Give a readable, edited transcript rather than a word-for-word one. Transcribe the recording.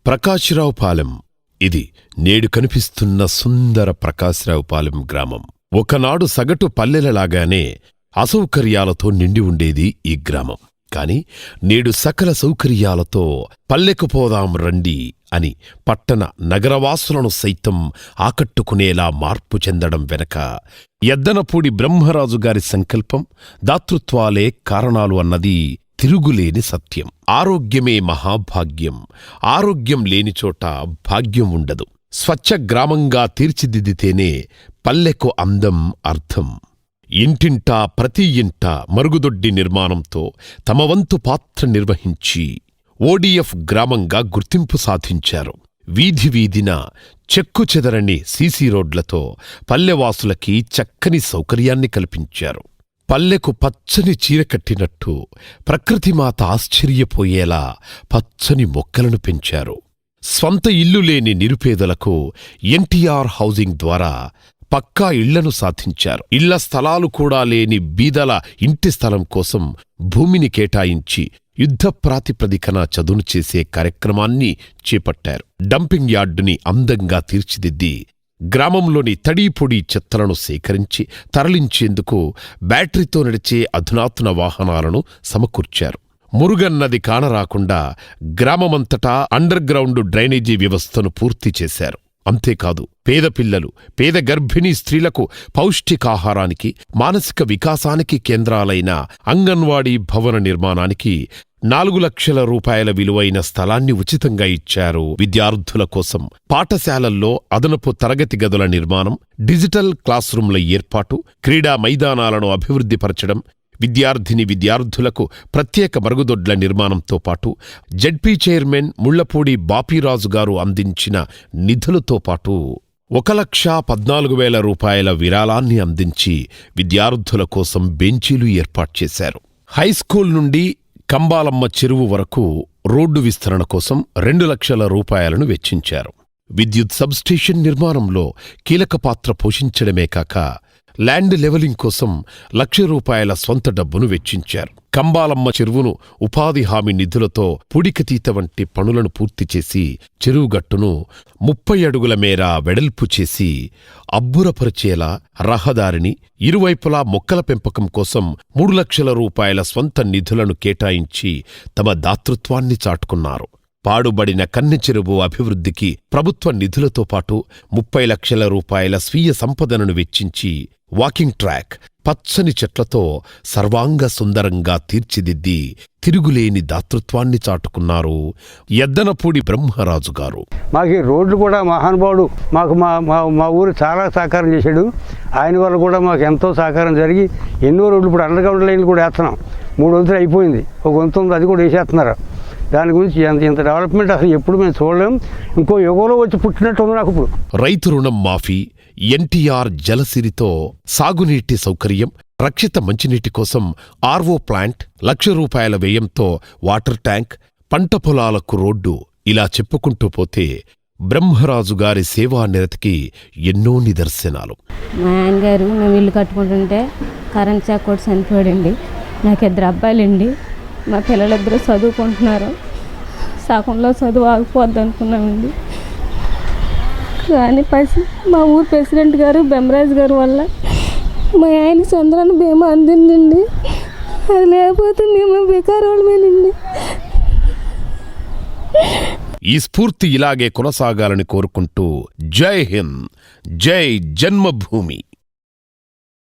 ప్రకాశ్రావుపాలెం. ఇది నేడు కనిపిస్తున్న సుందర ప్రకాశ్రావుపాలెం గ్రామం. ఒకనాడు సగటు పల్లెలలాగానే అసౌకర్యాలతో నిండి ఉండేది ఈ గ్రామం. కాని నేడు సకల సౌకర్యాలతో పల్లెకు పోదాం రండి అని పట్టణ నగరవాసులను సైతం ఆకట్టుకునేలా మార్పు చెందడం వెనక ఎద్దనపూడి బ్రహ్మరాజుగారి సంకల్పం, దాతృత్వాలే కారణాలు అన్నది తిరుగులేని సత్యం. ఆరోగ్యమే మహాభాగ్యం. ఆరోగ్యం లేనిచోట భాగ్యం ఉండదు. స్వచ్ఛ గ్రామంగా తీర్చిదిద్దితేనే పల్లెకు అందం, అర్థం. ఇంటింటా ప్రతి ఇంట మరుగుదొడ్డి నిర్మాణంతో తమ వంతు పాత్ర నిర్వహించి ఓడిఎఫ్ గ్రామంగా గుర్తింపు సాధించారు. వీధి వీధిన చెక్కుచెదరని సీసీ రోడ్లతో పల్లెవాసులకి చక్కని సౌకర్యాన్ని కల్పించారు. పల్లెకు పచ్చని చీర కట్టినట్టు ప్రకృతిమాత ఆశ్చర్యపోయేలా పచ్చని మొక్కలను పెంచారు. స్వంత ఇల్లు లేని నిరుపేదలకు ఎన్టీఆర్ హౌసింగ్ ద్వారా పక్కా ఇళ్లను సాధించారు. ఇళ్ల స్థలాలు కూడా లేని బీదల ఇంటి స్థలం కోసం భూమిని కేటాయించి యుద్ధ ప్రాతిపదికన చదును చేసే కార్యక్రమాన్ని చేపట్టారు. డంపింగ్ యార్డుని అందంగా తీర్చిదిద్ది గ్రామంలోని తడీపొడి చెత్తలను సేకరించి తరలించేందుకు బ్యాటరీతో నడిచే అధునాతన వాహనాలను సమకూర్చారు. మురుగన్నది కానరాకుండా గ్రామమంతటా అండర్గ్రౌండ్ డ్రైనేజీ వ్యవస్థను పూర్తి చేశారు. అంతేకాదు, పేద పిల్లలు, పేద గర్భిణీ స్త్రీలకు పౌష్టికాహారానికి, మానసిక వికాసానికి కేంద్రాలైన అంగన్వాడీ భవన నిర్మాణానికి 4 లక్షల రూపాయల విలువైన స్థలాన్ని ఉచితంగా ఇచ్చారు. విద్యార్థుల కోసం పాఠశాలల్లో అదనపు తరగతి గదుల నిర్మాణం, డిజిటల్ క్లాస్ రూంల ఏర్పాటు, క్రీడా మైదానాలను అభివృద్ధిపరచడం, విద్యార్థులకు ప్రత్యేక మరుగుదొడ్ల నిర్మాణంతో పాటు జెడ్పీ చైర్మన్ ముళ్లపూడి బాపీరాజుగారు అందించిన నిధులతో పాటు 1,14,000 రూపాయల విరాళాన్ని అందించి విద్యార్థుల కోసం బెంచీలు ఏర్పాటు చేశారు. హైస్కూల్ నుండి కంబాలమ్మ చెరువు వరకు రోడ్డు విస్తరణ కోసం 2 లక్షల రూపాయలను వెచ్చించారు. విద్యుత్ సబ్స్టేషన్ నిర్మాణంలో కీలక పాత్ర పోషించడమే కాక ల్యాండ్ లెవలింగ్ కోసం 1,00,000 రూపాయల స్వంత డబ్బును వెచ్చించారు. కంబాలమ్మ చెరువును ఉపాధి హామీ నిధులతో పుడికతీత వంటి పనులను పూర్తి చేసి చెరువుగట్టును 30 అడుగుల మేర వెడల్పు చేసి అబ్బురపరిచేలా రహదారిని, ఇరువైపులా మొక్కల పెంపకం కోసం 3 లక్షల రూపాయల స్వంత నిధులను కేటాయించి తమ దాతృత్వాన్ని చాటుకున్నారు. పాడుబడిన కన్నెచెరువు అభివృద్ధికి ప్రభుత్వ నిధులతో పాటు 30 లక్షల రూపాయల స్వీయ సంపదనను వెచ్చించి వాకింగ్ ట్రాక్, పచ్చని చెట్లతో సర్వాంగ సుందరంగా తీర్చిదిద్ది తిరుగులేని దాతృత్వాన్ని చాటుకున్నారు ఎద్దనపూడి బ్రహ్మరాజుగారు. మాకు రోడ్లు కూడా మహానుభావుడు మాకు మా ఊరు చాలా సహకారం చేశాడు. ఆయన వల్ల కూడా మాకు ఎంతో సహకారం జరిగి ఎన్నో రోడ్లు ఇప్పుడు అండర్గ్రౌండ్ లైన్లు కూడా వేస్తున్నాం. 3 వంతులు అయిపోయింది, 1 వంతు ఉంది, అది కూడా వేసేస్తున్నారు. దాని గురించి ఇంత డెవలప్మెంట్ అసలు ఎప్పుడు మేము చూడలేం. ఇంకో యుగంలో వచ్చి పుట్టినట్టు ఉంది నాకు ఇప్పుడు. రైతు రుణం మాఫీ, ఎన్టీఆర్ జలసిరితో సాగునీటి సౌకర్యం, రక్షిత మంచినీటి కోసం ఆర్వో ప్లాంట్, 1,00,000 రూపాయల వ్యయంతో వాటర్ ట్యాంక్, పంట పొలాలకు రోడ్డు, ఇలా చెప్పుకుంటూ పోతే బ్రహ్మరాజుగారి సేవా నిరతికి ఎన్నో నిదర్శనాలు. మా ఆయనగారు మేము ఇల్లు కట్టుకుంటుంటే కరెంట్ షాక్ కూడా చనిపోయాడండి. నాకు 2 అబ్బాయిలండి. మా పిల్లలిద్దరూ చదువుకుంటున్నారు. సగంలో చదువు ఆగిపోద్ది అనుకున్నామండి. కానీ మా ఊరు ప్రెసిడెంట్ గారు బెమరాజ్ గారు వల్ల మా ఆయన చంద్రాన్ని బీమా అందిందండి. అది లేకపోతే మేము వికారాలమేనండి. ఈ స్ఫూర్తి ఇలాగే కొనసాగాలని కోరుకుంటూ జై హింద్, జై జన్మభూమి.